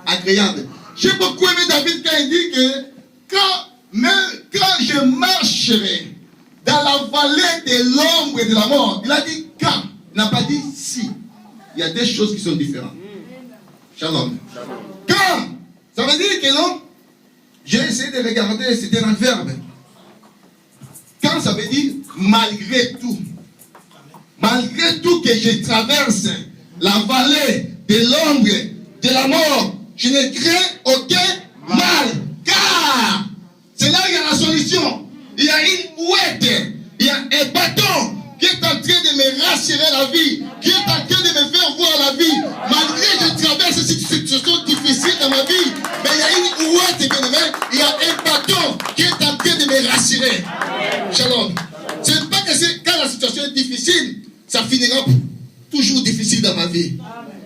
agréable. J'ai beaucoup aimé David quand il dit que quand je marcherai dans la vallée de l'ombre et de la mort, il a dit quand, il n'a pas dit si. Il y a des choses qui sont différentes. Shalom. Quand, ça veut dire que non, j'ai essayé de regarder, c'était un verbe. Quand ça veut dire malgré tout. Malgré tout que je traverse la vallée de l'ombre, de la mort, je ne crains aucun mal. Car c'est là qu'il y a la solution. Il y a une ouette, il y a un bâton qui est en train de me rassurer la vie, qui est en train de me faire voir la vie. Malgré que je traverse ces situations difficiles dans ma vie, mais il y a une ouette, bien aimé, il y a un bâton qui est en train de me rassurer. Shalom. Ce n'est pas que quand la situation est difficile, ça finira toujours difficile dans ma vie.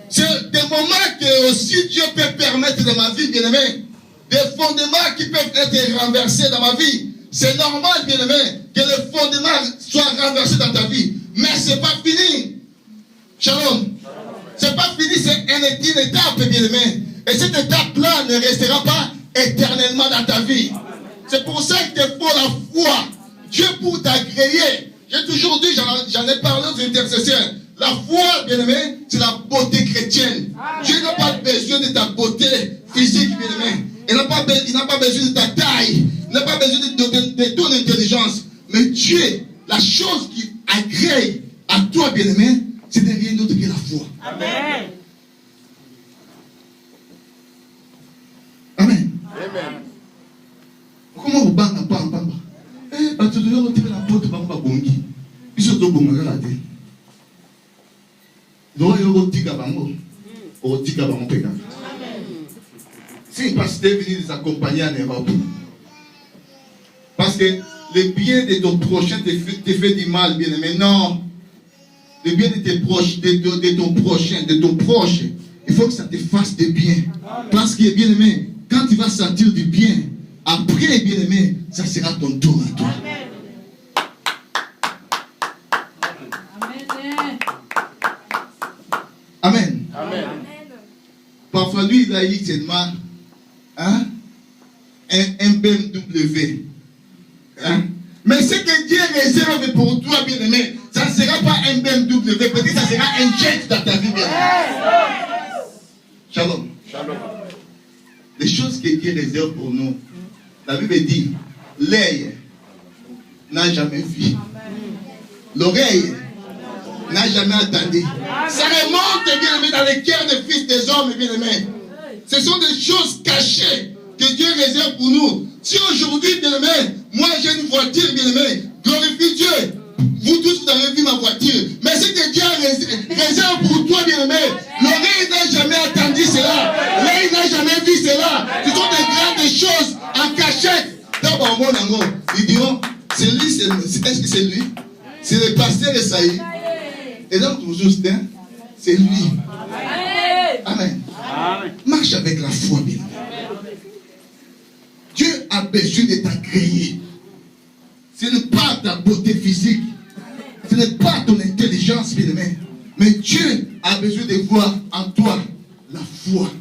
C'est des moments que aussi Dieu peut permettre dans ma vie, bien aimé, des fondements qui peuvent être renversés dans ma vie. C'est normal, bien aimé, que les fondements soient renversés dans ta vie. Mais ce n'est pas fini. Shalom. Ce n'est pas fini, c'est une étape, bien aimé. Et cette étape-là ne restera pas éternellement dans ta vie. C'est pour ça qu'il te faut la foi. Dieu pour t'agréer. J'ai toujours dit, j'en ai parlé aux intercesseurs. La foi, bien aimé, c'est la beauté chrétienne. Dieu n'a pas besoin de ta beauté physique, bien aimé. Il n'a pas besoin de ta taille. Il n'a pas besoin de ton intelligence. Mais Dieu, la chose qui agrée à toi, bien aimé, c'est de rien d'autre que la foi. Amen. Amen. Amen. Comment vous bangez pas en bamba? Eh, tu dois retirer la porte bamba bongi. Ils sont au bon la tête. Donc, il y a un petit gabango. Au petit gabango péga. Si un pasteur est venu les accompagner en Europe, parce que le bien de ton prochain te fait du mal, bien aimé. Non. Le bien de tes proches, de ton prochain, de ton proche, il faut que ça te fasse du bien. Parce que, bien aimé, quand tu vas sentir du bien, après, bien aimé, ça sera ton tour à toi. Amen. Amen. Parfois, lui, il a eu seulement un BMW. Hein? Mais ce que Dieu réserve pour toi, bien aimé, ça ne sera pas un BMW, peut-être ça sera un jet dans ta vie, bien aimé. Shalom. Shalom. Les choses que Dieu réserve pour nous, la Bible dit, l'œil n'a jamais vu. L'oreille n'a jamais entendu. Ça remonte, bien aimé, dans les cœurs des fils des hommes, bien aimé. Ce sont des choses cachées que Dieu réserve pour nous. Si aujourd'hui, bien aimé, moi j'ai une voiture, bien aimé, glorifie Dieu. Vous tous, vous avez vu ma voiture. Mais ce que Dieu réserve pour toi, bien aimé, l'oreille n'a jamais entendu cela. L'œil n'a jamais vu cela. Ce sont des grandes choses en cachette. D'abord, mon amour, ils diront, c'est lui, est-ce que c'est lui? C'est le pasteur Esaïe. Et donc, toujours, c'est lui. Amen. Amen. Marche avec la foi, bien aimé. Dieu a besoin de t'agréer. Ce n'est pas ta beauté physique. Ce n'est pas ton intelligence, bien aimé. Mais Dieu a besoin de voir en toi la foi.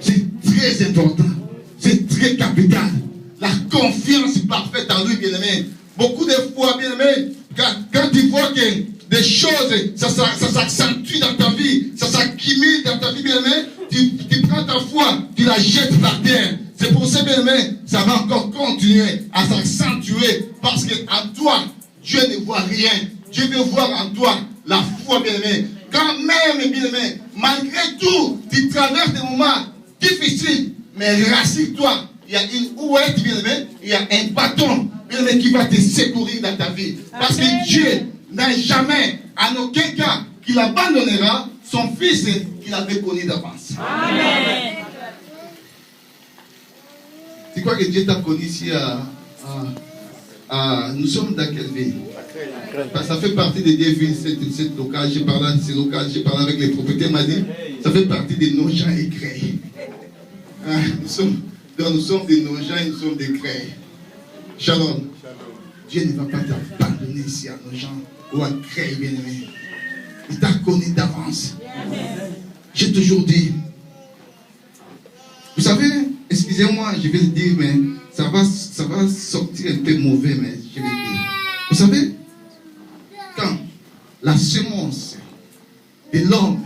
C'est très important. C'est très capital. La confiance parfaite en lui, bien aimé. Beaucoup de fois, bien aimé, quand tu vois que des choses, ça s'accentue dans ta vie, ça s'accumule dans ta vie, bien aimé, tu prends ta foi, tu la jettes par terre. C'est pour ça, bien aimé, ça va encore continuer à s'accentuer parce qu'en toi, Dieu ne voit rien. Dieu veut voir en toi la foi, bien aimé. Quand même, bien aimé, malgré tout, tu traverses des moments difficiles, mais rassure-toi. Il y a une ouette, bien aimé, il y a un bâton, bien aimé, qui va te secourir dans ta vie. Parce que Dieu n'a jamais, en aucun cas, qu'il abandonnera son fils qu'il avait connu d'avance. Amen. C'est quoi que Dieu t'a connu ici nous sommes dans quelle ville? Ça fait partie des deux villes, cette locale. J'ai parlé de ces locales, j'ai parlé avec les propriétaires, m'a dit, ça fait partie de nos gens et Creil. Nous sommes de nos gens et nous sommes des Creil. Shalom. Dieu ne va pas t'abandonner ici à nos gens ou à Creil, bien aimé. Il t'a connu d'avance. J'ai toujours dit, Vous savez, excusez-moi, je vais le dire, mais ça va sortir un peu mauvais, mais je vais le dire. Vous savez, quand la semence de l'homme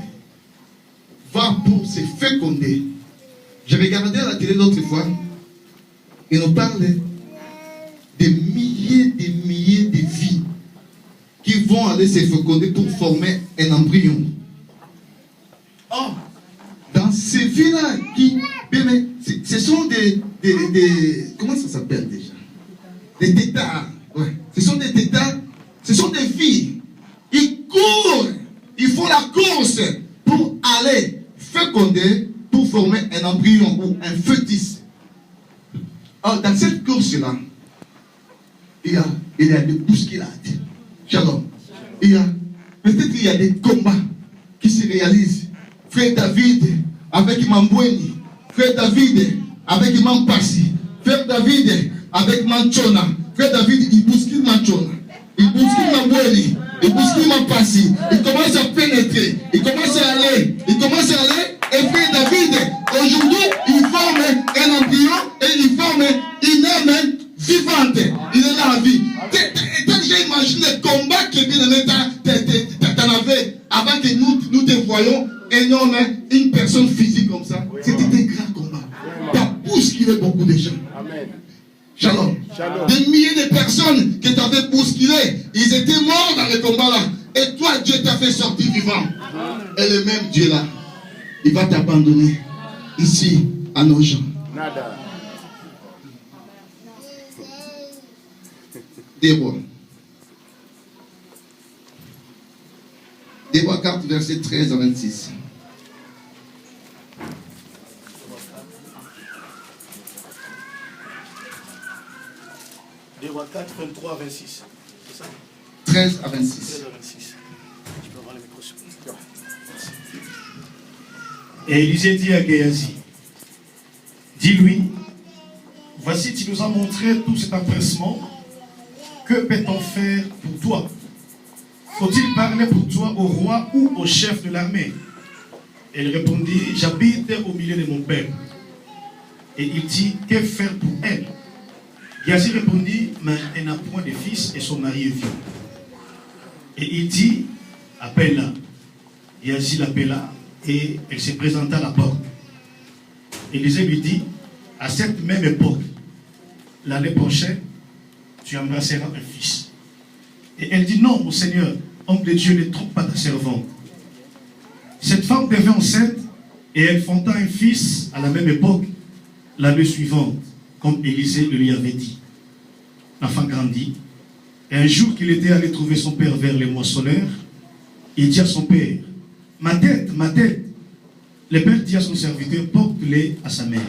va pour se féconder, j'ai regardé à la télé l'autre fois, et nous parlait des milliers de vies qui vont aller se féconder pour former un embryon. Or, dans ces vies-là, ce sont des comment ça s'appelle déjà? Des tétards. Ouais. Ce sont des tétards, ce sont des filles. Ils courent, ils font la course pour aller féconder, pour former un embryon ou un fœtus. Or, dans cette course-là, il y a des bousculades. Shalom. Peut-être il y a des combats qui se réalisent. Frère David avec Mambweni, Frère David avec Mampasi, Frère David avec Manchona, Frère David il bouscule Manchona, il bouscule Mambweni, il bouscule Mampasi, il commence à pénétrer, il commence à aller, et Frère David aujourd'hui il forme un embryon et il forme une âme vivante, il est là à vie. T'as déjà imaginé le combat que bien t'en avais avant que nous te voyons un homme, une personne physique comme ça. C'était un grand combat. T'as bousculé beaucoup de gens. Amen. Shalom. Des milliers de personnes que t'avais bousculé, ils étaient morts dans le combat là. Et toi, Dieu t'a fait sortir vivant. Et le même Dieu là, il va t'abandonner ici à nos gens. Nada. Débois 4, verset 13 à 26. Débois 4, 23 à 26. C'est ça? 13 à 26. 13 à 26. Je peux avoir le micro sur. Et Élisée dit à Géasi, dis-lui, voici tu nous as montré tout cet empressement. Que peut-on faire pour toi? Faut-il parler pour toi au roi ou au chef de l'armée? Elle répondit, j'habite au milieu de mon peuple. Et il dit, que faire pour elle? Géasi répondit, mais elle n'a point de fils et son mari est vieux. Et il dit, appelle-la. Géasi l'appela et elle se présenta à la porte. Élisée lui dit, à cette même époque, l'année prochaine, tu embrasseras un fils. Et elle dit, non, mon Seigneur, homme de Dieu, ne trompe pas ta servante. Cette femme devint enceinte et elle fonda un fils à la même époque, l'année suivante, comme Élisée le lui avait dit. L'enfant grandit. Et un jour qu'il était allé trouver son père vers les moissonneurs, il dit à son père, ma tête, ma tête. Le père dit à son serviteur, porte-les à sa mère.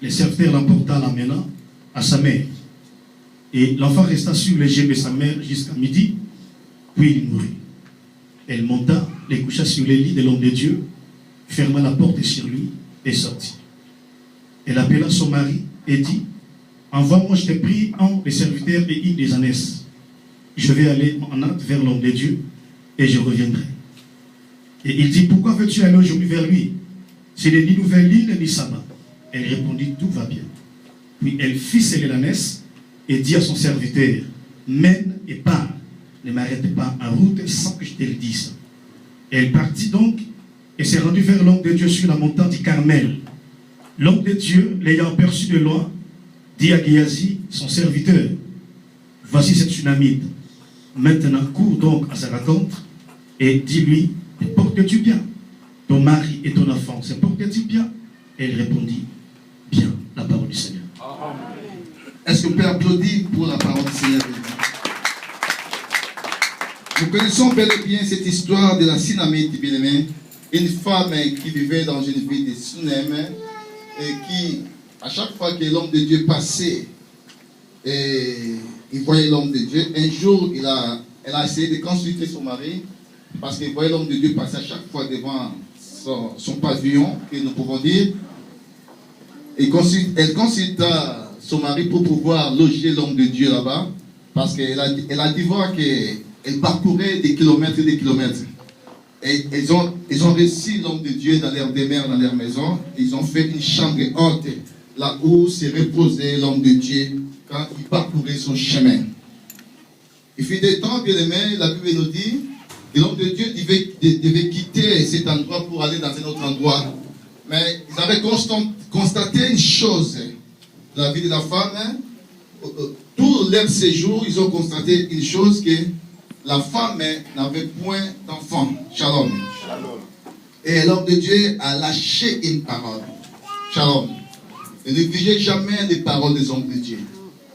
Le serviteur l'emporta l'amenant à sa mère. Et l'enfant resta sur les genoux de sa mère jusqu'à midi, puis il mourut. Elle monta, les coucha sur les lits de l'homme de Dieu, ferma la porte sur lui et sortit. Elle appela son mari et dit, envoie-moi, je t'ai pris, un des serviteurs et une des ânesses. Je vais aller en hâte vers l'homme de Dieu et je reviendrai. Et il dit, pourquoi veux-tu aller aujourd'hui vers lui? Ce n'est ni nouvelle lune ni sabbat. Elle répondit, tout va bien. Puis elle fit sceller l'ânesse et dit à son serviteur, mène et pars, ne m'arrête pas en route sans que je te le dise. Et elle partit donc et s'est rendue vers l'homme de Dieu sur la montagne du Carmel. L'homme de Dieu, l'ayant aperçu de loin, dit à Géasi, son serviteur, voici cette Sunamite. Maintenant, cours donc à sa rencontre et dis-lui, te portes-tu bien? Ton mari et ton enfant, se portent-ils bien? Et elle répondit, bien, la parole du Seigneur. Est-ce qu'on peut applaudir pour la parole du Seigneur? Nous connaissons bel et bien cette histoire de la Sunamite, bien-aimée, une femme qui vivait dans une ville de Sunem et qui, à chaque fois que l'homme de Dieu passait, et il voyait l'homme de Dieu, un jour, elle a essayé de consulter son mari parce qu'il voyait l'homme de Dieu passer à chaque fois devant son pavillon, que nous pouvons dire. Et elle consulta son mari pour pouvoir loger l'homme de Dieu là-bas, parce qu'elle a dit voir qu'elle parcourait des kilomètres et des kilomètres. Et ils ont reçu l'homme de Dieu dans leur demeure, dans leur maison. Ils ont fait une chambre haute, là où s'est reposé l'homme de Dieu quand il parcourait son chemin. Il fut des temps, bien aimé, la Bible nous dit que l'homme de Dieu devait quitter cet endroit pour aller dans un autre endroit. Mais ils avaient constaté une chose dans la vie de la femme. Hein? Tout leur séjour, ils ont constaté une chose, que la femme n'avait point d'enfant. Shalom. Shalom. Et l'homme de Dieu a lâché une parole. Shalom. Ne négligez jamais les paroles des hommes de Dieu.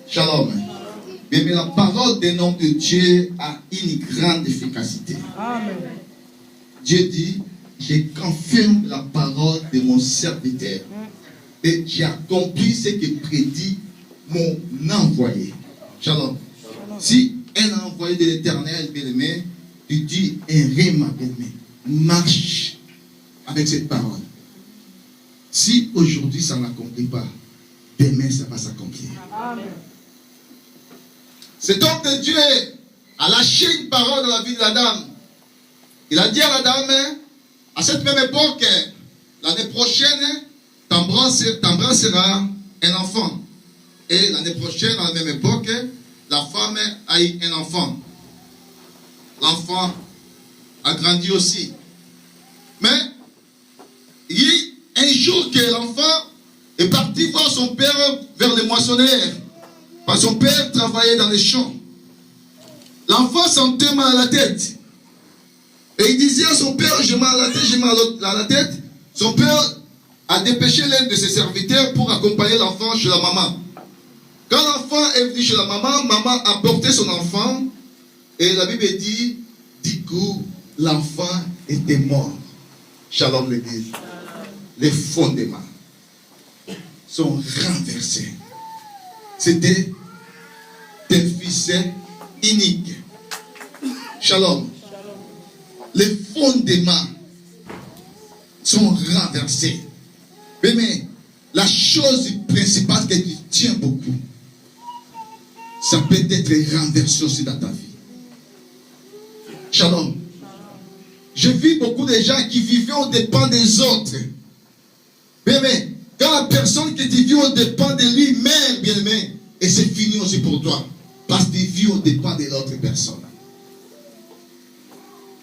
Shalom. Mais la parole d'un homme de Dieu a une grande efficacité. Amen. Dieu dit, je confirme la parole de mon serviteur. Et j'ai accompli ce que prédit mon envoyé. Shalom. Si un envoyé de l'Éternel, bien-aimé, tu dis un rhéma, bien-aimé, marche avec cette parole. Si aujourd'hui ça n'accomplit pas, demain ça va s'accomplir. Amen. Cet homme de Dieu a lâché une parole dans la vie de la dame. Il a dit à la dame, à cette même époque, l'année prochaine, t'embrasseras un enfant. Et l'année prochaine, à la même époque, la femme a eu un enfant. L'enfant a grandi aussi. Mais, il y a eu un jour que l'enfant est parti voir son père vers les moissonneurs. Parce que son père travaillait dans les champs. L'enfant sentait mal à la tête. Et il disait à son père, j'ai mal à la tête, j'ai mal à la tête. Son père a dépêché l'un de ses serviteurs pour accompagner l'enfant chez la maman. Quand l'enfant est venu chez la maman, maman a porté son enfant. Et la Bible dit, du coup, l'enfant était mort. Shalom l'église. Les fondements sont renversés. C'était un fils unique. Shalom. Les fondements sont renversés. Mais la chose principale que tu tiens beaucoup, ça peut être renversé aussi dans ta vie. Shalom. Je vis beaucoup de gens qui vivaient au dépens des autres. Mais quand la personne qui vit au dépens de lui-même, bien aimé, et c'est fini aussi pour toi. Parce qu'il vit au dépens de l'autre personne.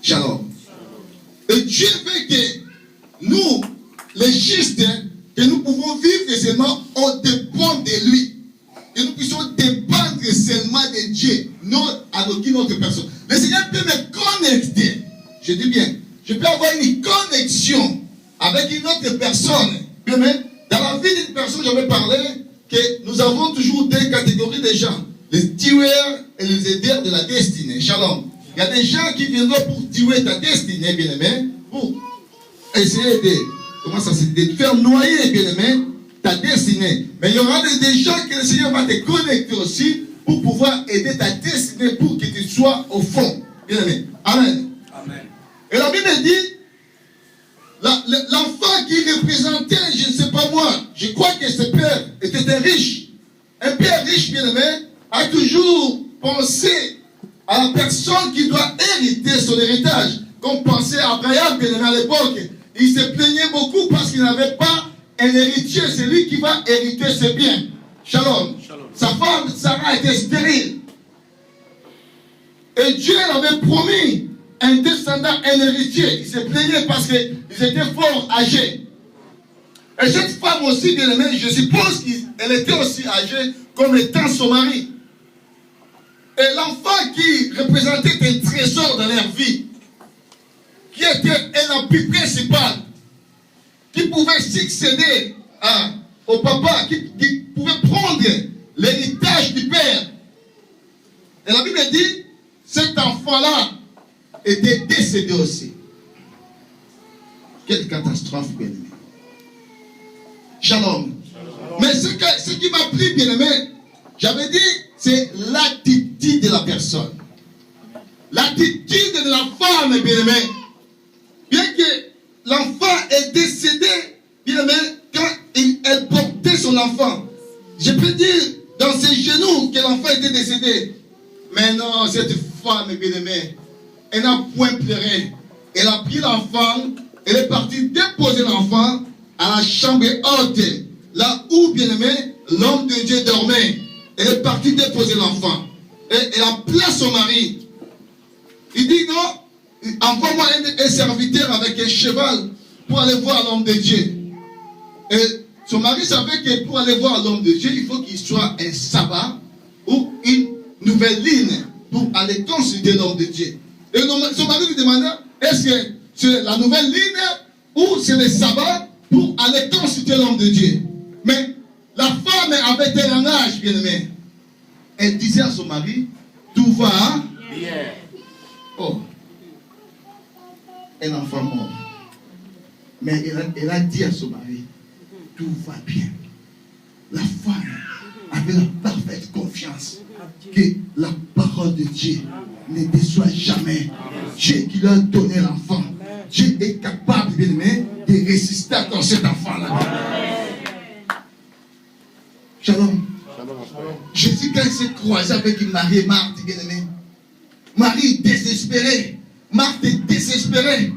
Shalom. Et Dieu veut que nous, les justes, que nous pouvons vivre seulement au dépens de lui. Que nous puissions dépendre seulement de Dieu, non à aucune autre personne. Le Seigneur peut me connecter. Je dis bien, je peux avoir une connexion avec une autre personne. Mais dans la vie d'une personne, j'avais parlé que nous avons toujours deux catégories de gens. Les tueurs et les aideurs de la destinée. Shalom. Il y a des gens qui viendront pour tuer ta destinée, bien-aimé, pour essayer de faire noyer, bien-aimé, ta destinée. Mais il y aura des gens que le Seigneur va te connecter aussi pour pouvoir aider ta destinée pour que tu sois au fond. Bien-aimé. Amen. Amen. Et la Bible dit, l'enfant qui représentait, je ne sais pas moi, je crois que ce père était un riche. Un père riche, bien-aimé, a toujours pensé à la personne qui doit hériter son héritage. Comme pensait Abraham, bien-aimé, à l'époque. Il se plaignait beaucoup parce qu'il n'avait pas un héritier. C'est lui qui va hériter ses biens. Shalom. Shalom. Sa femme, Sarah, était stérile. Et Dieu avait promis un descendant, un héritier. Il se plaignait parce qu'ils étaient fort âgés. Et cette femme aussi, bien aimée, je suppose qu'elle était aussi âgée comme étant son mari. Et l'enfant qui représentait un trésor dans leur vie, qui était un appui principal, qui pouvait succéder au papa, qui pouvait prendre l'héritage du père. Et la Bible dit, cet enfant-là était décédé aussi. Quelle catastrophe, bien-aimé. Shalom. Mais ce qui m'a pris, bien-aimé, j'avais dit, c'est l'attitude de la personne. L'attitude de la femme, bien-aimé. Bien que l'enfant est décédé, bien-aimé, quand elle portait son enfant. Je peux dire dans ses genoux que l'enfant était décédé. Mais non, cette femme, bien-aimée, elle n'a point pleuré. Elle a pris l'enfant, elle est partie déposer l'enfant à la chambre haute, là où, bien aimé, l'homme de Dieu dormait. Elle est partie déposer l'enfant. Et elle appela son mari. Il dit non, envoie-moi un serviteur avec un cheval pour aller voir l'homme de Dieu. Et son mari savait que pour aller voir l'homme de Dieu, il faut qu'il soit un sabbat ou une nouvelle ligne pour aller consulter l'homme de Dieu. Et son mari lui demandait, est-ce que c'est la nouvelle ligne ou c'est le sabbat pour aller consulter l'homme de Dieu? Mais la femme avait un langage, bien aimé. Elle disait à son mari, tout va bien. Oh, un enfant mort. Mais elle a dit à son mari, tout va bien. La femme avait la parfaite confiance que la parole de Dieu ne déçoit jamais. Dieu qui lui a donné l'enfant, Dieu est capable, bien aimé, de résister à cet enfant-là. Shalom. Jésus, quand il s'est croisé avec Marie et Marthe, bien aimé, Marie désespérée, Marthe désespérée.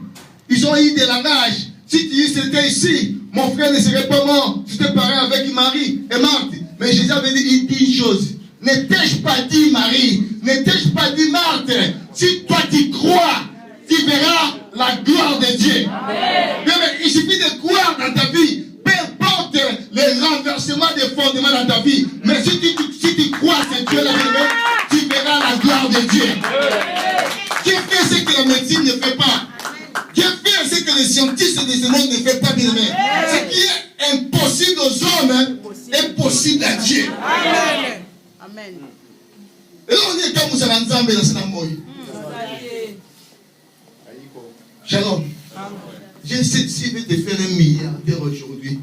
Ils ont eu de la rage. Si tu dis c'était ici, mon frère ne serait pas mort. Tu t'es parlé avec Marie et Marthe. Mais Jésus avait dit, il dit une chose. Ne t'ai-je pas dit Marie, ne t'ai-je pas dit Marthe, si toi tu crois, tu verras la gloire de Dieu. Mais il suffit de croire dans ta vie. Peu importe les renversements des fondements dans ta vie. Mais si tu crois ce Dieu-là, tu verras la gloire de Dieu. Dieu fait ce que la médecine ne fait pas. Dieu fait ce que les scientifiques de ce monde ne font pas, bien aimé. Ce qui est impossible aux hommes est possible à Dieu. Amen. Amen. Et là, on dit que vous allez ensemble dans ce monde. Shalom. Dieu sait s'il veut te faire un milliardaire aujourd'hui.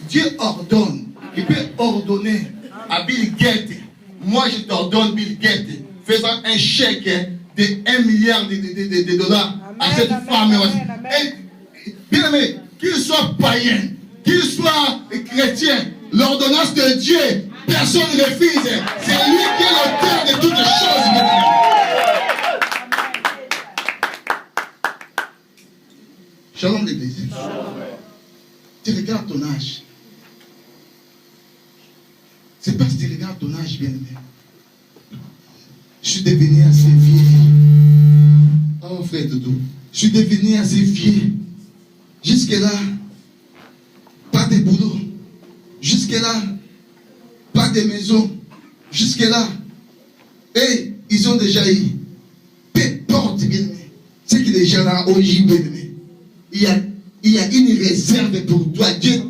Dieu ordonne. Il peut ordonner à Bill Gates. Moi, je t'ordonne, Bill Gates, faisant un chèque de 1 milliard de dollars à cette femme. Bien aimé, qu'il soit païen, qu'il soit chrétien, l'ordonnance de Dieu, personne ne refuse. C'est lui qui est l'auteur de toutes les choses. Shalom l'église. Tu regardes ton âge. C'est parce que tu regardes ton âge, bien aimé. Je suis devenu assez vieux. Oh frère Doudou. Je suis devenu assez vieux. Jusque-là, pas de boulot. Jusque-là, pas de maison. Jusque-là. Et ils ont déjà eu. Peu importe, bien aimé. C'est que les gens là ont eu, bien aimé. Il y a une réserve pour toi. Dieu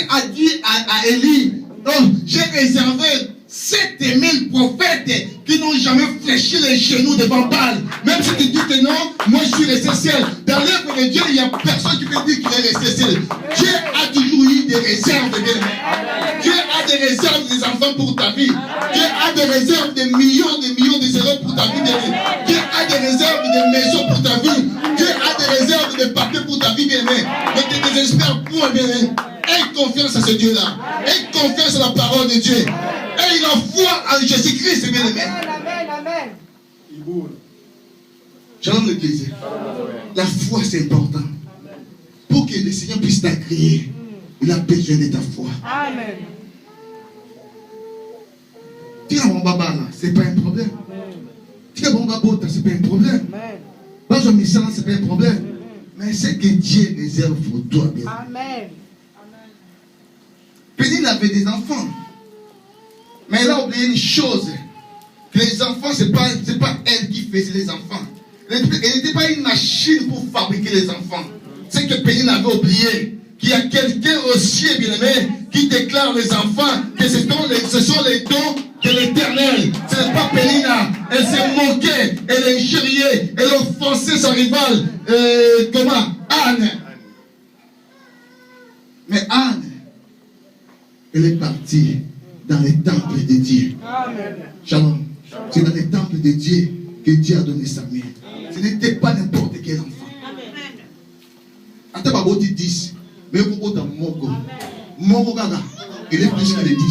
a dit à Élie, non, j'ai réservé 7000 prophètes qui n'ont jamais fléchi les genoux devant Baal. Même si tu dis que non, moi je suis resté seul. Dans l'œuvre de Dieu, il n'y a personne qui peut dire qu'il est resté seul. Dieu a toujours eu des réserves. Dieu a des réserves des enfants pour ta vie. Dieu a des réserves de millions d'euros pour ta vie. Dieu a des réserves de maisons pour ta vie. Dieu a des réserves de papiers pour ta vie, bien-aimé. Ne te désespère point, bien-aimé. Aie confiance à ce Dieu-là. Aie confiance à la parole de Dieu. Aie la foi en Jésus-Christ, bien-aimé. Amen. Shalom l'église. La foi, c'est important. Pour que le Seigneur puisse t'agréer, il a besoin de ta foi. Amen. Tu as mon baba là, c'est pas un problème. Tu as mon babota, c'est pas un problème. Pas de mission, c'est pas un problème. Mais c'est que Dieu réserve pour toi, bien. Amen. Pénine avait des enfants. Mais elle a oublié une chose. Que les enfants, c'est pas elle qui faisait les enfants. Elle n'était pas une machine pour fabriquer les enfants. C'est que Pénine avait oublié. Qu'il y a quelqu'un au ciel, bien aimé, qui déclare les enfants que ce sont les dons de l'Éternel. Ce n'est pas Pénina. Elle s'est moquée, elle a injurié, elle a offensé son rival. Anne. Mais Anne, elle est partie dans les temples de Dieu. Amen. Shalom. C'est dans les temples de Dieu que Dieu a donné Samuel. Ce n'était pas n'importe quel enfant. Attends, pas 10. Mais vous êtes Moko. Moko Gaga. Il est plus que les 10.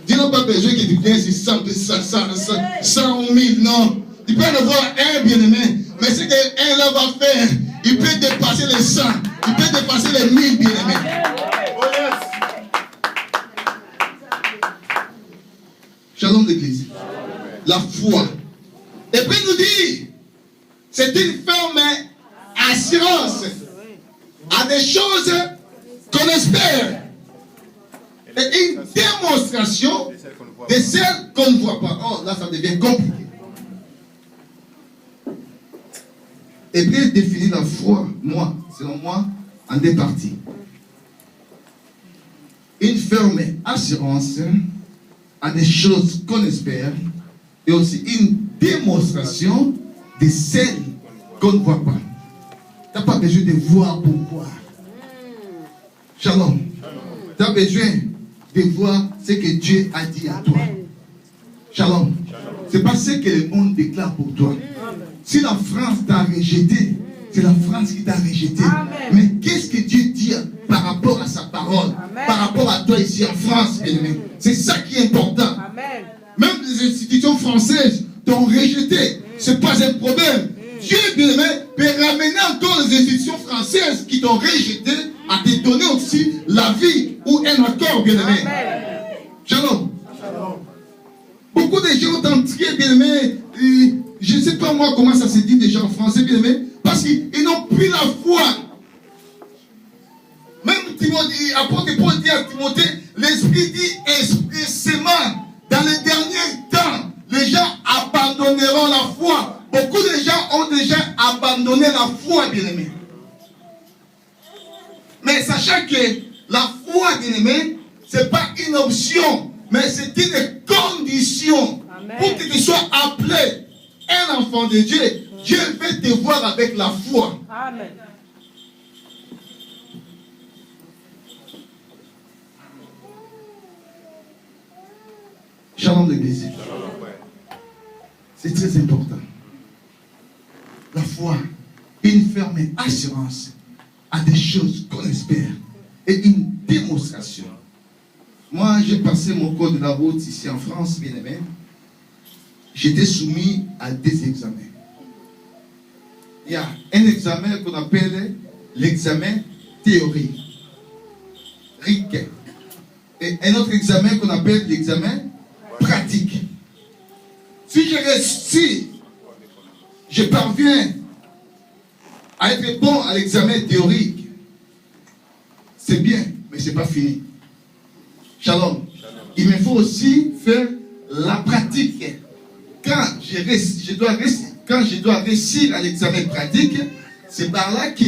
Dieu n'a pas besoin que tu viennes sur 100 000. Non. Il peut en avoir un bien-aimé. Mais ce qu'un là va faire, il peut dépasser les 100. Il peut dépasser les 1000 bien-aimés. Shalom l'église. La foi. Et puis il nous dit, c'est une ferme assurance à des choses qu'on espère. Et une démonstration de celles qu'on ne voit pas. Oh, là, ça devient compliqué. Et puis, il définit la foi, moi, selon moi, en deux parties. Une ferme assurance à des choses qu'on espère et aussi une démonstration de celles qu'on ne voit pas. Tu n'as pas besoin de voir pour voir. Shalom. Tu as besoin de voir ce que Dieu a dit à toi. Shalom. Ce n'est pas ce que le monde déclare pour toi. Si la France t'a rejeté, c'est la France qui t'a rejeté. Mais qu'est-ce que Dieu dit par rapport à sa parole, par rapport à toi ici en France, bien-aimé? C'est ça qui est important. Même les institutions françaises t'ont rejeté. Ce n'est pas un problème. Dieu, bien-aimé, peut ramener encore les institutions françaises qui t'ont rejeté à te donner aussi la vie ou un accord, bien-aimé. Shalom. Beaucoup de gens ont entré, bien-aimé. Je ne sais pas moi comment ça se dit déjà en français, bien-aimé, parce qu'ils n'ont plus la foi. Même apôtre Paul dit à Timothée, l'Esprit dit expressément, dans les derniers temps, les gens abandonneront la foi. Beaucoup de gens ont déjà abandonné la foi, bien-aimé. Mais sachant que la foi, bien-aimé, ce n'est pas une option, mais c'est une condition. Amen. Pour que tu sois appelé un enfant de Dieu, Dieu veut te voir avec la foi. Amen. Shalom l'église. C'est très important. La foi, une ferme assurance à des choses qu'on espère et une démonstration. Moi, j'ai passé mon code de la route ici en France, bien aimé. J'étais soumis à des examens. Il y a un examen qu'on appelle l'examen théorique. Et un autre examen qu'on appelle l'examen pratique. Si je réussis, je parviens à être bon à l'examen théorique, c'est bien, mais ce n'est pas fini. Shalom. Il me faut aussi faire la pratique. Quand je dois réussir à l'examen pratique, c'est par là que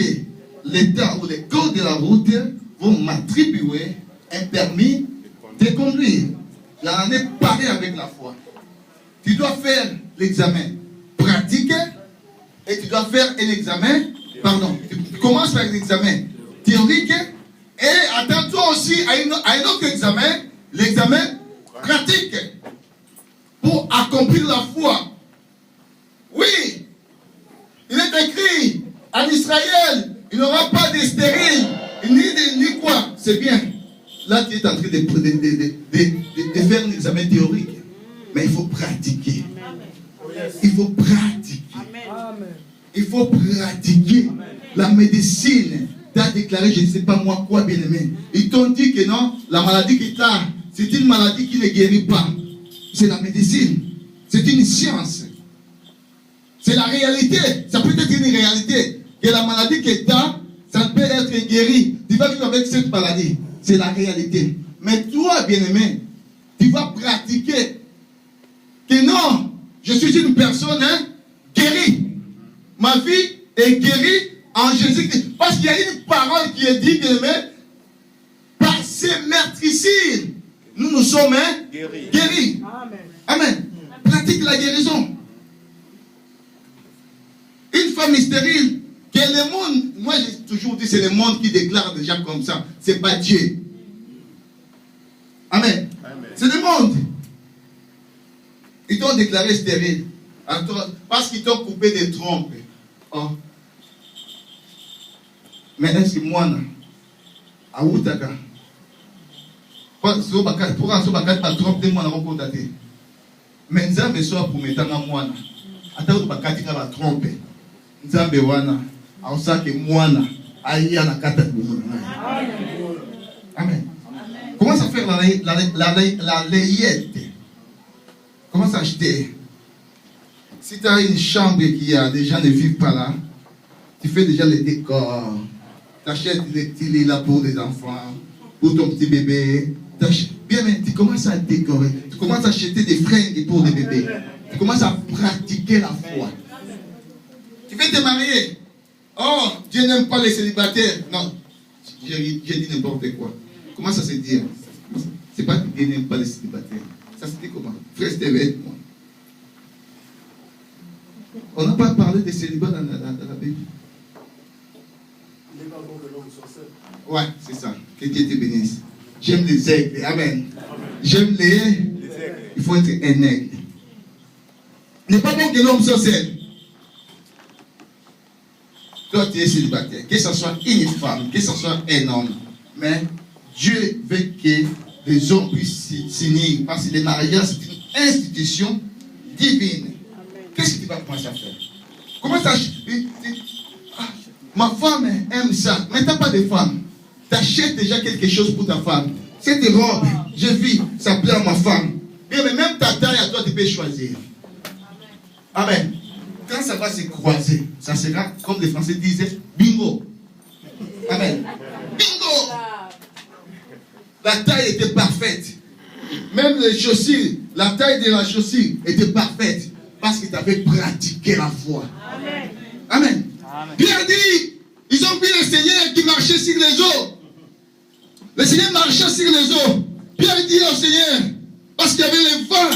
l'État ou les codes de la route vont m'attribuer un permis de conduire. J'en ai parlé avec la foi. Tu dois faire l'examen pratique et tu dois faire un examen, tu commences par l'examen théorique et attends-toi aussi à un autre examen, l'examen pratique, pour accomplir la foi. Oui, il est écrit en Israël, il n'y aura pas de stérile, ni quoi. C'est bien. Là, tu es en train de faire un examen théorique. Mais il faut pratiquer. Il faut pratiquer. Il faut pratiquer. La médecine t'a déclaré, je ne sais pas moi quoi, bien aimé. Ils t'ont dit que non, la maladie qui t'a, c'est une maladie qui ne guérit pas. C'est la médecine. C'est une science. C'est la réalité. Ça peut être une réalité. Que la maladie que t'as, ça peut être guéri. Tu vas vivre avec cette maladie. C'est la réalité. Mais toi, bien-aimé, tu vas pratiquer que non, je suis une personne guérie. Ma vie est guérie en Jésus-Christ. Parce qu'il y a une parole qui est dite, bien-aimé, par ces meurtricides, nous sommes guéris. Amen. Amen. Pratique la guérison. Une femme stérile, que le monde, moi j'ai toujours dit, c'est le monde qui déclare déjà comme ça. C'est pas Dieu. Amen. Amen. C'est le monde. Ils t'ont déclaré stérile. Parce qu'ils t'ont coupé des trompes. Oh. Mais est-ce que moi, à Outaka, pour un trompe de moi, mais ça me soit pour mettre en moi. ata to bakatika ba trompe nzambe wana aosake mwana aya na kata bomo. Amen. Commence à faire la layette. Commence à acheter. Si tu as une chambre qui a des gens ne vivent pas là, tu fais déjà les décors. Tu achètes des petits lits là pour les enfants, pour ton petit bébé. Bien, mais tu commences à décorer. Tu commences à acheter des fringues pour les bébés. Tu commences à pratiquer la foi. Tu veux te marier. Oh, Dieu n'aime pas les célibataires. Non, j'ai dit n'importe quoi. Comment ça se dit? C'est pas que Dieu n'aime pas les célibataires. Ça se dit comment? Frère Steve, aide-moi. On n'a pas parlé des célibats dans la Bible. Il n'est pas bon que l'homme soit seul. Ouais, c'est ça. Que Dieu te bénisse. J'aime les aigles. Amen. J'aime les aigles. Il faut être un aigle. Il n'est pas bon que l'homme soit seul. Toi, tu es célibataire. Que ce soit une femme, que ce soit un homme. Mais Dieu veut que les hommes puissent s'unir. Parce que le mariage, c'est une institution divine. Qu'est-ce que tu vas commencer à faire? Comment ça? Ma femme aime ça. Mais tu n'as pas de femme. Tu achètes déjà quelque chose pour ta femme. Cette robe, je vis, ça plaît à ma femme. Mais même ta taille à toi, tu peux choisir. Amen. Quand ça va se croiser, ça sera, comme les Français disaient, bingo. Amen. Bingo. La taille était parfaite. Même les chaussures, la taille de la chaussure était parfaite. Parce que tu avais pratiqué la foi. Amen. Amen. Amen. Pierre dit, ils ont vu le Seigneur qui marchait sur les eaux. Le Seigneur marchait sur les eaux. Pierre dit au Seigneur, parce qu'il y avait le vent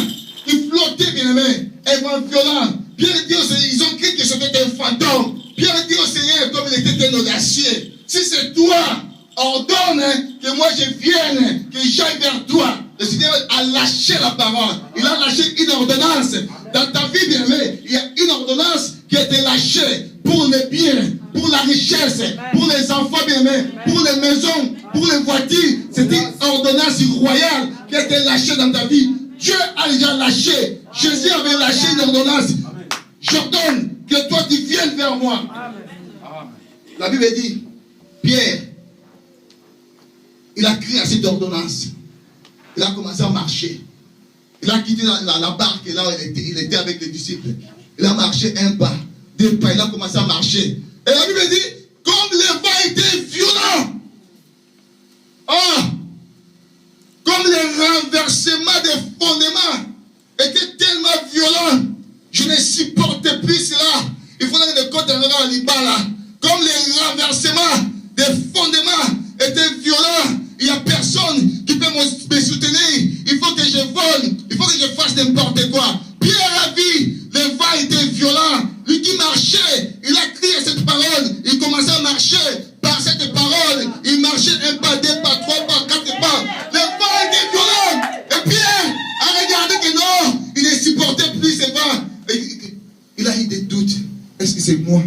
qui flottait, bien aimé, un vent violent. Pierre dit au Seigneur, ils ont cru que c'était un fantôme. Pierre dit au Seigneur, comme il était un audacieux, si c'est toi, ordonne que moi je vienne, que j'aille vers toi. Le Seigneur a lâché la parole. Il a lâché une ordonnance. Dans ta vie, bien aimé, il y a une ordonnance qui a été lâchée pour les biens, pour la richesse, pour les enfants, bien aimés, pour les maisons, pour les voitures. C'est une ordonnance royale qui a été lâchée dans ta vie. Dieu a déjà lâché. Jésus avait lâché une ordonnance. J'ordonne que toi tu viennes vers moi. La Bible dit, Pierre, il a crié à cette ordonnance. Il a commencé à marcher. Il a quitté la barque et là il était avec les disciples. Il a marché un pas, deux pas, il a commencé à marcher. Et la Bible dit, comme le vent était violent, oh, comme le renversement des fondements était tellement violent, je ne supporte plus cela. Il faut que le côté à l'Ibala. Comme le renversement des fondements était violent, il n'y a personne qui peut me soutenir. Il faut que je vole, il faut que je fasse n'importe quoi. Pierre a vu, le vent était violent. Lui qui marchait, il a crié cette parole. Il commençait à marcher par cette parole. Il marchait un pas, deux pas, trois pas, quatre pas. Le vent était violent. Et Pierre a regardé que non, il ne supportait plus ce vent. Il a eu des doutes. Est-ce que c'est moi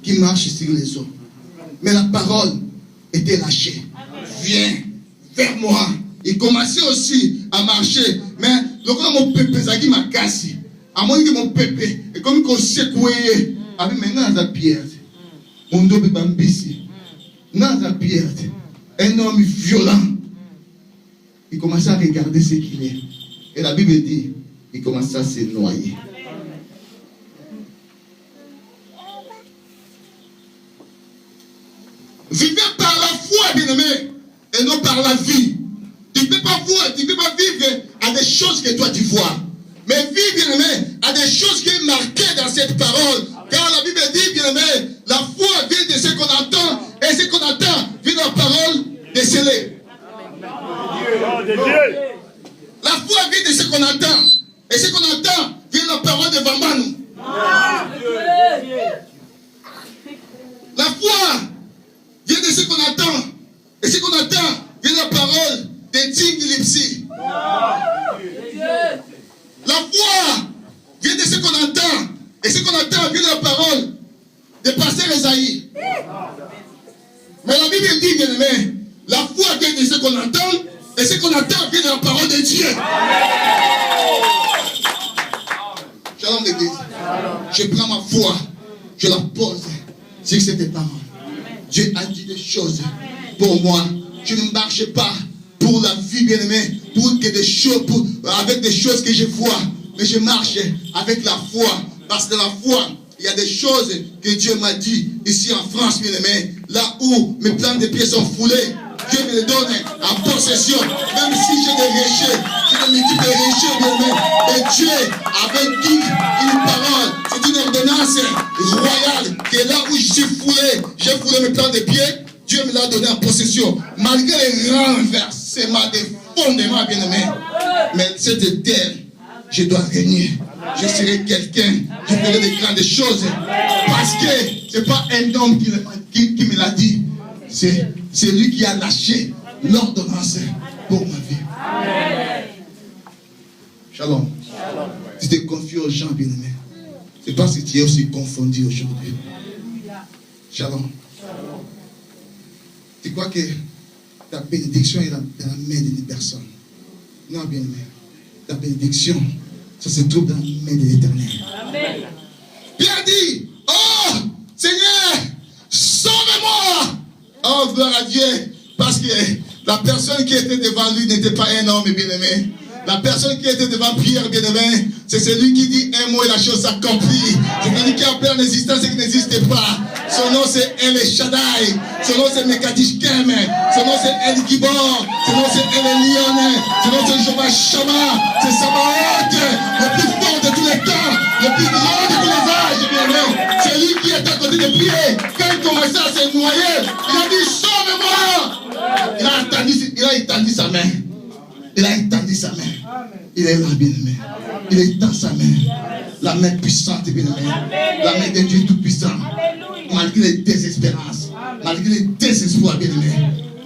qui marche sur les eaux? Mais la parole était lâchée. Viens vers moi. Il commençait aussi à marcher. Mais le coup mon pépé, ça qui m'a cassé. À moins que mon pépé, et comme qu'on secouait, avec maintenant la pierre. Mon dos bambissi. Dans la pierre. Un homme violent. Il commençait à regarder ce qu'il est. Et la Bible dit, il commençait à se noyer. Vivez par la foi, bien-aimé, et non par la vie. Tu ne peux pas voir, tu ne peux pas vivre à des choses que toi tu vois. Mais vivre, bien-aimé, à des choses qui sont marquées dans cette parole. Car la Bible dit, bien-aimé, la foi vient de ce qu'on entend, et ce qu'on entend vient de la parole décelée. La foi vient de ce qu'on entend, et ce qu'on entend vient de la parole de Vambanou. La foi vient de ce qu'on attend. Et ce qu'on attend vient de la parole de Tingilipsi. La foi vient de ce qu'on entend. Et ce qu'on attend vient de la parole de Pasteur Esaïe. Mais la Bible dit, bien aimé, la foi vient de ce qu'on entend. Et ce qu'on attend vient de la parole de Dieu. Shalom l'église. Je prends ma foi, je la pose sur cette parole. Dieu a dit des choses pour moi. Je ne marche pas pour la vie, bien-aimée, avec des choses que je vois, mais je marche avec la foi. Parce que la foi, il y a des choses que Dieu m'a dit ici en France, bien-aimé, là où mes plans de pieds sont foulés. Dieu me les donne en possession, même si j'ai des péchés, j'ai des multiples péchés, bien-aimé. Mais Dieu avait dit une parole, c'est une ordonnance royale, que là où je suis foulé, j'ai foulé mes plans de pieds, Dieu me l'a donné en possession. Malgré les renversements des fondements, bien-aimé. Mais cette terre, je dois régner. Je serai quelqu'un, je ferai des grandes choses. Parce que ce n'est pas un homme qui me l'a dit. C'est lui qui a lâché l'ordonnance pour ma vie. Amen. Shalom. Tu te confies aux gens, bien-aimés. C'est parce que tu es aussi confondu aujourd'hui. Shalom. Tu crois que ta bénédiction est dans la main d'une personne. Non, bien-aimé. Ta bénédiction, ça se trouve dans la main de l'Éternel. Amen. Bien dit. Oh, Seigneur, sauve-moi. Oh, gloire à Dieu. Parce que la personne qui était devant lui n'était pas un homme, bien-aimé. La personne qui était devant Pierre, bien-aimé, c'est celui qui dit un mot et la chose s'accomplit. C'est celui qui appelle en existence ce qui n'existe pas. Son nom c'est El Shaddai. Son nom c'est Mekadishkem. Son nom c'est El Gibor. Son nom c'est El Elyon. Son nom c'est Jehovah Shammah. C'est Sabaoth, le plus fort de tous les temps, le plus grand de tous les âges, bien-aimé. C'est lui qui est à côté de Pierre. Quand il commençait à se noyer, il a dit sauve-moi. Il a étendu sa main. Il a étendu sa main. Il est là, bien-aimé. Il étend sa main. La main puissante, bien-aimé. La main de Dieu tout-puissant. Malgré les désespérances, malgré les désespoirs, bien-aimé,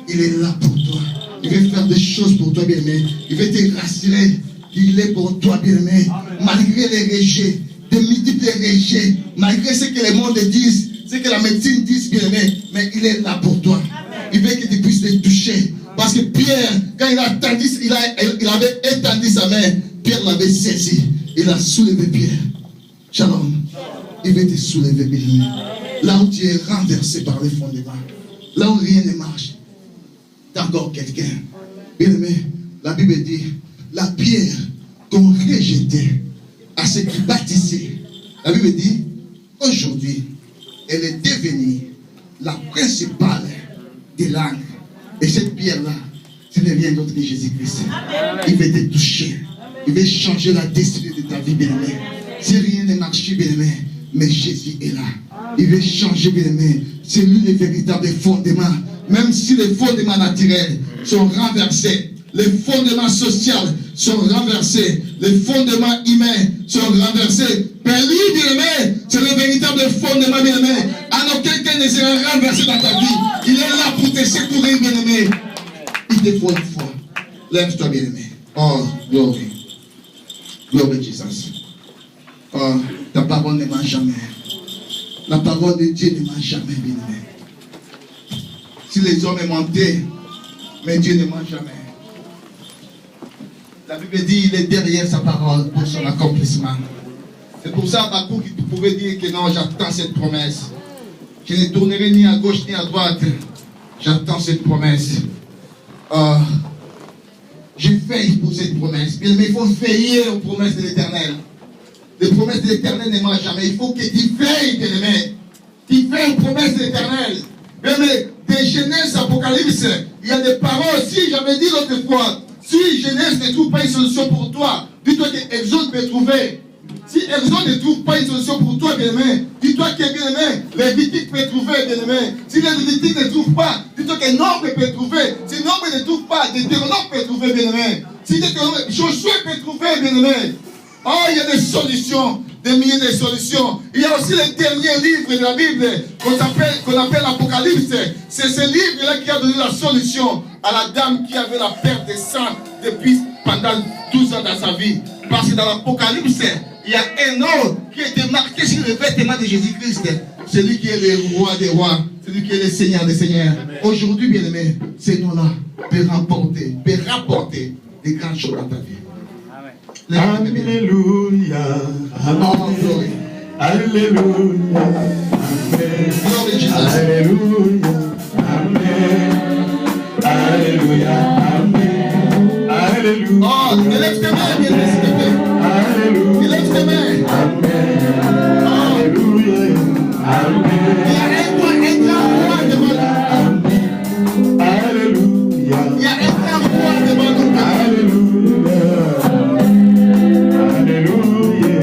il est là pour toi. Il veut faire des choses pour toi, bien-aimé. Il veut te rassurer qu'il est pour toi, bien-aimé. Malgré les rejets, des multiples rejets, malgré ce que le monde dit, ce que la médecine dit, bien-aimé, mais il est là pour toi. Il veut que tu puisses les toucher. Parce que Pierre, quand il avait étendu sa main, Pierre l'avait saisi. Il a soulevé Pierre. Shalom. Il veut te soulever, bien-aimé. Là où tu es renversé par les fondements, là où rien ne marche, tu as encore quelqu'un. Bien-aimé, la Bible dit, la pierre qu'on rejetait à ceux qui bâtissaient, la Bible dit, aujourd'hui, elle est devenue la principale des langues. Et cette pierre-là, ce n'est rien d'autre que Jésus-Christ. Il veut te toucher. Il veut changer la destinée de ta vie, bien-aimé. Si rien ne marche, bien-aimé, mais Jésus est là. Il veut changer, bien-aimé. C'est lui le véritable fondement. Même si les fondements naturels sont renversés, les fondements sociaux sont renversés, les fondements humains sont renversés. Mais lui, bien-aimé, c'est le véritable fondement, bien-aimé. Alors quelqu'un ne sera renversé dans ta vie. Il est là pour te secourir, bien-aimé. Il te faut une foi. Lève-toi, bien-aimé. Oh, glory. Glory Jesus. Oh, ta parole ne ment jamais. La parole de Dieu ne ment jamais, bien-aimé. Si les hommes mentaient, mais Dieu ne ment jamais. La Bible dit il est derrière sa parole pour son accomplissement. C'est pour ça, Bakou, qui pouvait dire que non, j'attends cette promesse. Je ne tournerai ni à gauche ni à droite. J'attends cette promesse. Je veille pour cette promesse. Mais il faut veiller aux promesses de l'Éternel. Les promesses de l'Éternel ne mentent jamais. Il faut que tu veilles, bien-aimé. Tu veilles aux promesses de l'Éternel. Mais des Genèse, Apocalypse, il y a des paroles. Si j'avais dit l'autre fois, si Genèse ne trouve pas une solution pour toi, dis-toi que Exode peut trouver. Si Exode ne trouve pas une solution pour toi, bien-aimé, dis-toi que, bien-aimé, Lévitique peut trouver, bien-aimé. Si Lévitique ne trouve pas, dis-toi que Nombre peut trouver. Si Nombre ne trouve pas, Deutéronome peut trouver, bien-aimé. Si Josué peut trouver, bien-aimé. Oh, il y a des solutions, des milliers de solutions. Il y a aussi le dernier livre de la Bible qu'on appelle l'Apocalypse. C'est ce livre-là qui a donné la solution à la dame qui avait la perte de sang depuis pendant 12 ans dans sa vie. Parce que dans l'Apocalypse, il y a un homme qui a été marqué sur le vêtement de Jésus-Christ. Celui qui est le roi des rois, celui qui est le Seigneur des seigneurs. Aujourd'hui, bien-aimé, ce nom-là peut rapporter des grandes choses dans ta vie. Alléluia. Oh, glory. Alléluia. Glory to Jesus. Alléluia. Amen. Alléluia. Amen. Alléluia. Oh, élève tes mains, bien-aimé, s'il te plaît. Alléluia. Élève tes mains. Amen. Alléluia. Amen. Il y a un grand roi devant nous. Alléluia. Il y a un grand roi devant nous. Alléluia. Alléluia.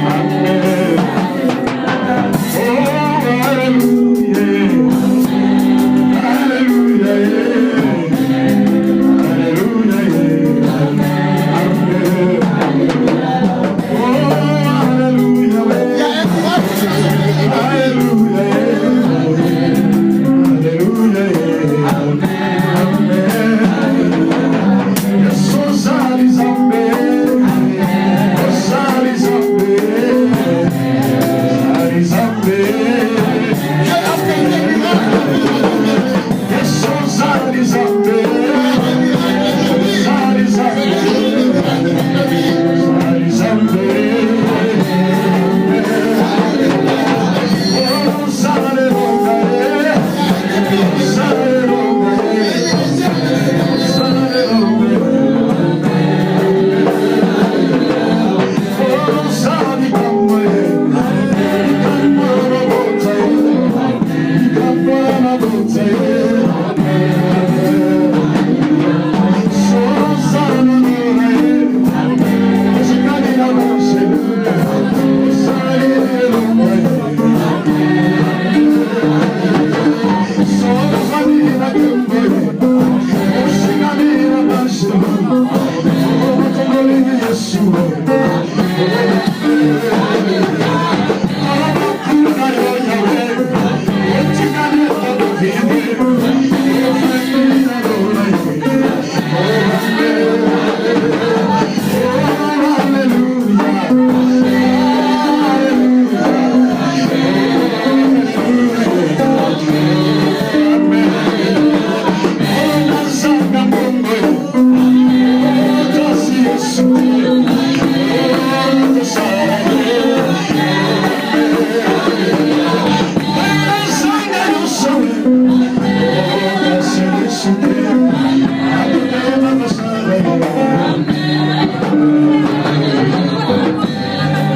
Amen. Oh, alléluia. Alléluia. Alléluia. Amen. Oh, alléluia. Il y a un roi Alléluia. Alléluia. Amen. Jesus Alizambe. Alizambe. Alizambe. Jesus Alizambe.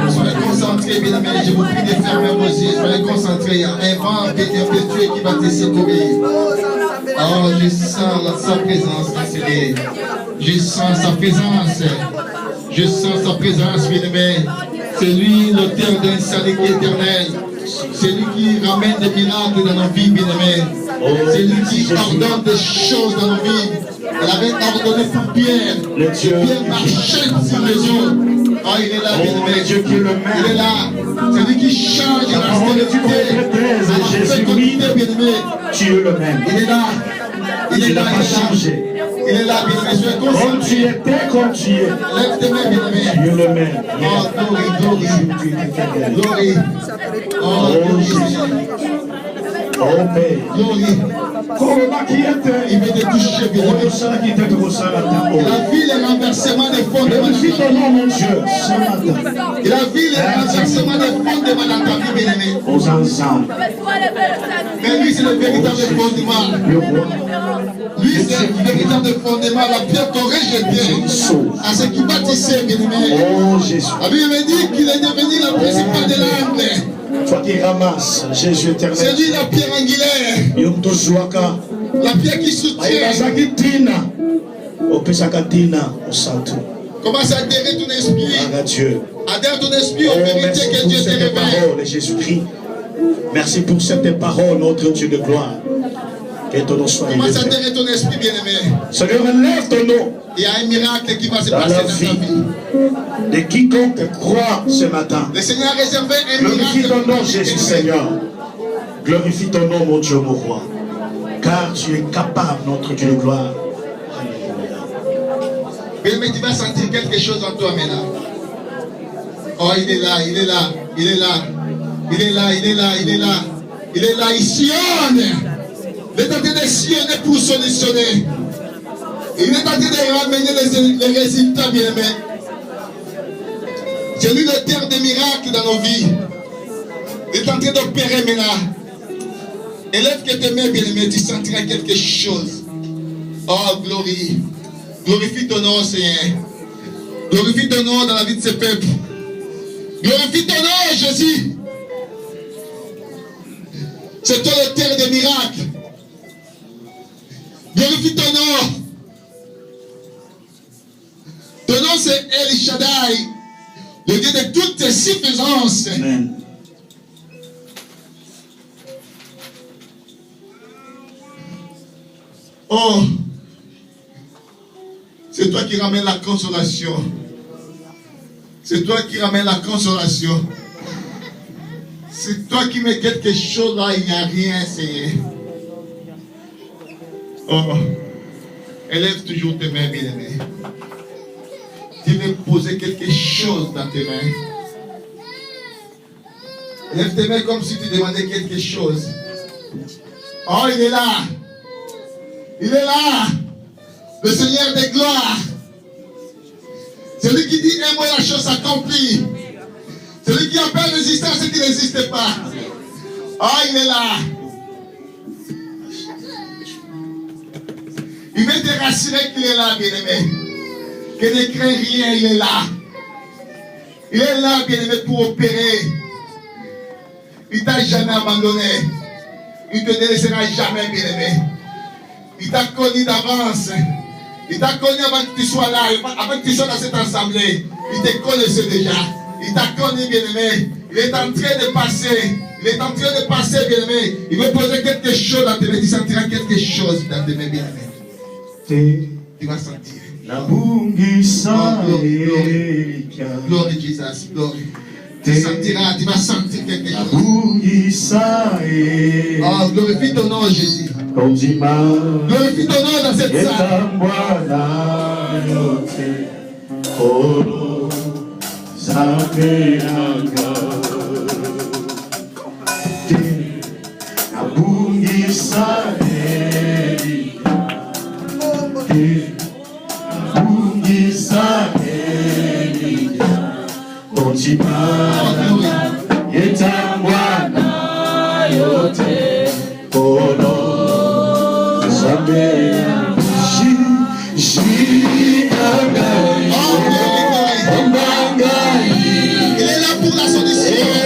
Soyez concentrés, bien aimés. Je vous prie de fermer vos yeux. Soyez concentrés. Il y a un vent impétueux qui va te secourir. Oh, je sens sa présence, ma Seigneur. Je sens sa présence. Je sens sa présence, bien aimé. C'est lui l'auteur d'un salut éternel. C'est lui qui ramène des miracles dans nos vies, bien aimé. C'est lui qui ordonne des choses dans nos vies. Il avait ordonné pour Pierre. Pierre marchait sur les eaux. Oh, il est là, bien aimé. Dieu qui est le Il est Maître. là. C'est lui qui change la parole du stérilité. prophète Thèse, Jésus, Jésus, bien aimé. Tu es le même. Il est là. Il est Tu là, n'as il pas est là. changé. Il est là, bien aimé. Soyez Comme tu concentrés. étais, comme tu es. Lève tes mains, bien Tu aimé. es le même. Oh, glory, glory. Glory. Oh, glory. Oh, Père. Glory. Comment qui était? Il veut te toucher, bien aimé. Oh, ça qui était comme ça, la table. Il a vu le renversement des fonds de Glorifie Malaka. ton nom, mon Dieu, ce matin. Il a vu le renversement des fonds de Malaka, bien aimé. Aux ensemble, Mais lui, c'est le véritable fondement. le roi, Lui, c'est le véritable fondement. La pierre qu'on rejetait à ce qui bâtissait, bien aimé. oh Jésus, La Bible me dit qu'il est devenu la principale de l'angle. toi qui ramasses, Jésus C'est éternel. lui la pierre angulaire. Yomto Jouaka, La pierre qui soutient. Aïrazaki Tina, Opesaka Tina, au santo. Commence à adhérer ton esprit. Aga Dieu. Adhère ton esprit Oh, aux vérités merci que pour Dieu te cette révèle. parole, Jésus-Christ. Merci pour cette parole, notre Dieu de gloire. Que ton nom soit Commence à élevé. adhérer ton esprit, bien-aimé. Seigneur, lève ton nom Il y a un miracle qui va se dans passer la dans ta vie vie. de quiconque croit ce matin. Le Seigneur a réservé un Glorifie miracle. ton nom, Jésus Seigneur. Glorifie ton nom, mon Dieu, mon roi. Car tu es capable, notre Dieu de gloire. Alléluia. Bien-aimé, tu vas sentir quelque chose en toi maintenant. Oh, il est là, il est là, il est là. Il est là, il est là, il est là. Il est là, il sillonne. Il est en train de sillonner pour solutionner. Il est en train de ramener les résultats, bien-aimé. C'est lui le terre des miracles dans nos vies. Il est en train d'opérer maintenant. Élève que tes mains, bien-aimés, tu sentiras quelque chose. Oh, glorie. Glorifie ton nom, Seigneur. Glorifie ton nom dans la vie de ce peuple. Glorifie ton nom, Jésus. C'est toi le terre des miracles. Glorifie ton nom. Ton nom, c'est El Shaddai, le Dieu de toutes tes suffisances. Amen. Oh, c'est toi qui ramènes la consolation. C'est toi qui ramènes la consolation. C'est toi qui mets quelque chose là, il n'y a rien, Seigneur. Oh, élève toujours tes mains, bien-aimés. Tu veux poser quelque chose dans tes mains. Lève tes mains comme si tu demandais quelque chose. Oh, il est là. Il est là. Le Seigneur des gloires. Celui qui dit un mot, la chose s'accomplit. Celui qui appelle l'existence et qui n'existe pas. Oh, il est là. Il veut te rassurer qu'il est là, bien-aimé. Que ne crains rien, il est là. Il est là, bien-aimé, pour opérer. Il ne t'a jamais abandonné. Il ne te délaissera jamais, bien-aimé. Il t'a connu d'avance. Il t'a connu avant que tu sois là, avant que tu sois dans cette assemblée. Il te connaissait déjà. Il t'a connu, bien-aimé. Il est en train de passer. Il est en train de passer, bien-aimé. Il veut poser quelque chose dans tes mains. Tu sentiras quelque chose dans tes mains, bien-aimé. Tu vas sentir. La bungisa Glory Jesus, glory. Tu sentiras, tu vas sentir quelque chose. bungisa Oh, glorifie ton nom, Jésus. Kojima Glorifie ton nom dans cette salle. etambwana yote olo zapenanga la bungisa yetangwana yote kono sabea Il est là pour la solution.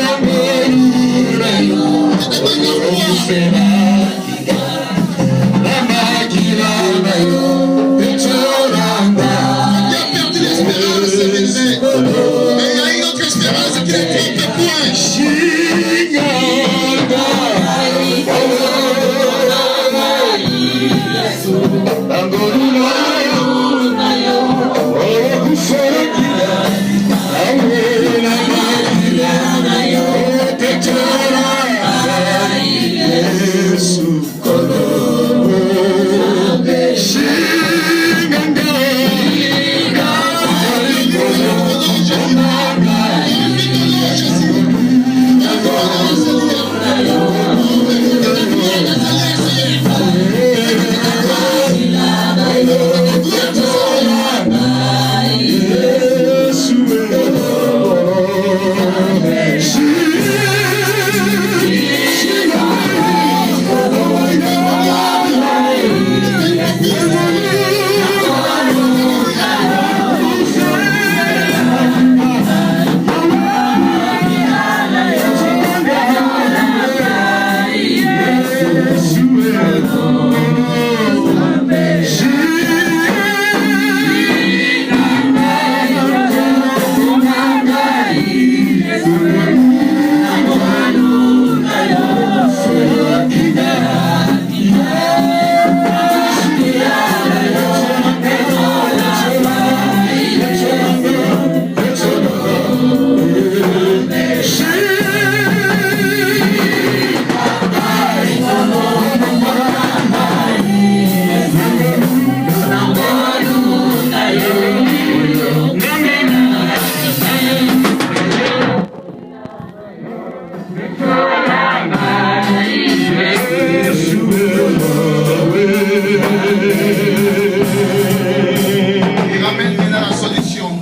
Il ramène maintenant la solution.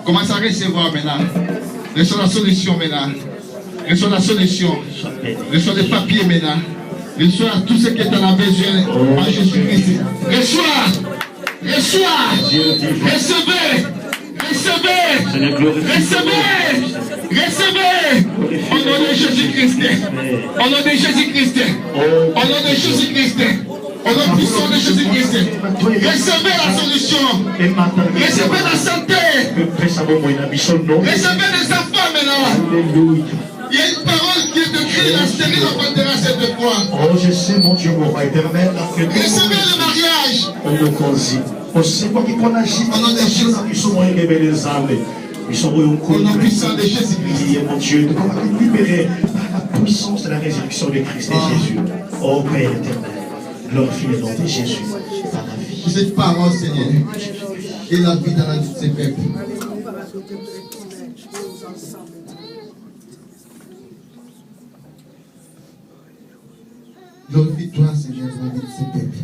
Commence à recevoir maintenant. Reçois la solution maintenant. Reçois la solution. Reçois les papiers maintenant. Reçois tout ce que tu en as besoin en Jésus-Christ. Reçois. Reçois. Recevez. Recevez. Recevez. Recevez. Au nom de Jésus-Christ. Au nom de Jésus-Christ. Au nom de Jésus-Christ. Au nom puissant de Jésus-Christ. Recevez la solution. Recevez la santé. Recevez les enfants maintenant. Il y a une parole qui est écrite dans la stérile appartenance cette fois. Oh, je sais, mon Dieu, mon roi éternel. Recevez le mariage. On sait quoi qu'il faut agir. Au nom de Jésus. Ils sont révélés les âmes. Ils sont Au nom puissant de Jésus-Christ. mon Dieu, de pouvoir être libérés par la puissance de la résurrection de Christ et Jésus. Oh Père éternel, glorifie le nom de Jésus dans la vie. Cette parole, Seigneur, et la vie dans la vie de ses peuples. Glorifie-toi, Seigneur, dans la vie de ses peuples.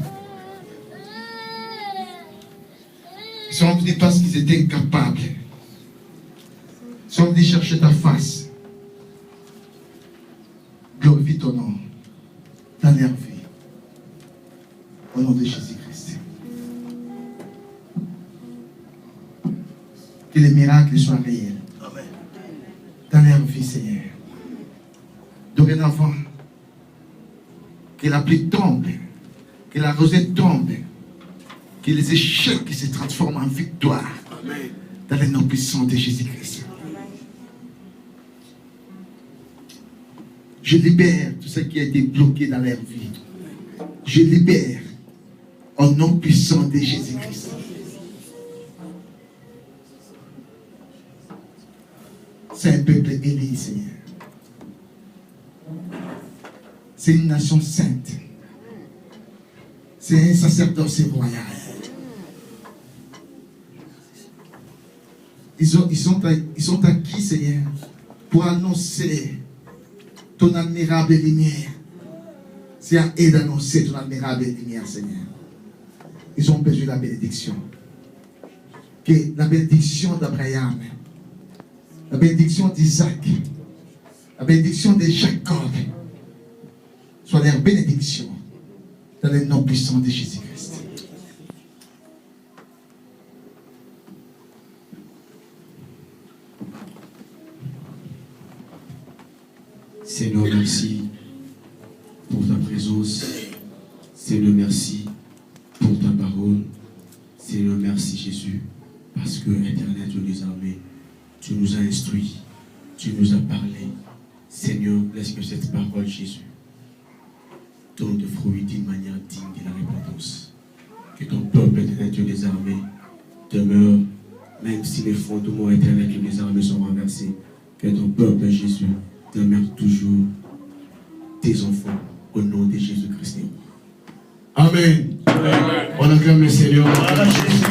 Ils sont venus parce qu'ils étaient incapables. Ils sont venus chercher ta face. Glorifie ton nom dans leur vie. Au nom de Jésus-Christ. Que les miracles soient réels. Amen. Dans leur vie, Seigneur. Dorénavant, que la pluie tombe, que la rosée tombe, que les échecs se transforment en victoire. Amen. Dans le nom puissant de Jésus-Christ. Je libère tout ce qui a été bloqué dans leur vie. Je libère au nom puissant de Jésus-Christ. C'est un peuple élu, Seigneur. C'est une nation sainte. C'est un sacerdoce royal. Ils sont acquis, Seigneur, pour annoncer ton admirable lumière. C'est à eux d'annoncer ton admirable lumière, Seigneur. Ils ont besoin de la bénédiction. Que la bénédiction d'Abraham, la bénédiction d'Isaac, la bénédiction de Jacob soit leur bénédiction dans le nom puissant de Jésus-Christ. Seigneur, merci pour ta présence. Seigneur, merci pour ta parole. Seigneur, merci Jésus, parce que, Éternel Dieu des armées, tu nous as instruits, tu nous as parlé. Seigneur, laisse que cette parole, Jésus, donne de fruits d'une manière digne de la repentance. Que ton peuple, Éternel Dieu des armées, demeure, même si les fondements, Éternel Dieu des armées, sont renversés. Que ton peuple, Jésus, demeure toujours tes enfants, au nom de Jésus-Christ. Amen. Amen. On acclame le Seigneur. Voilà Jésus.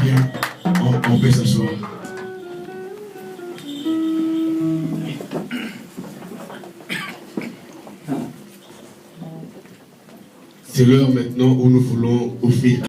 Bien, on peut s'asseoir. C'est l'heure maintenant où nous voulons offrir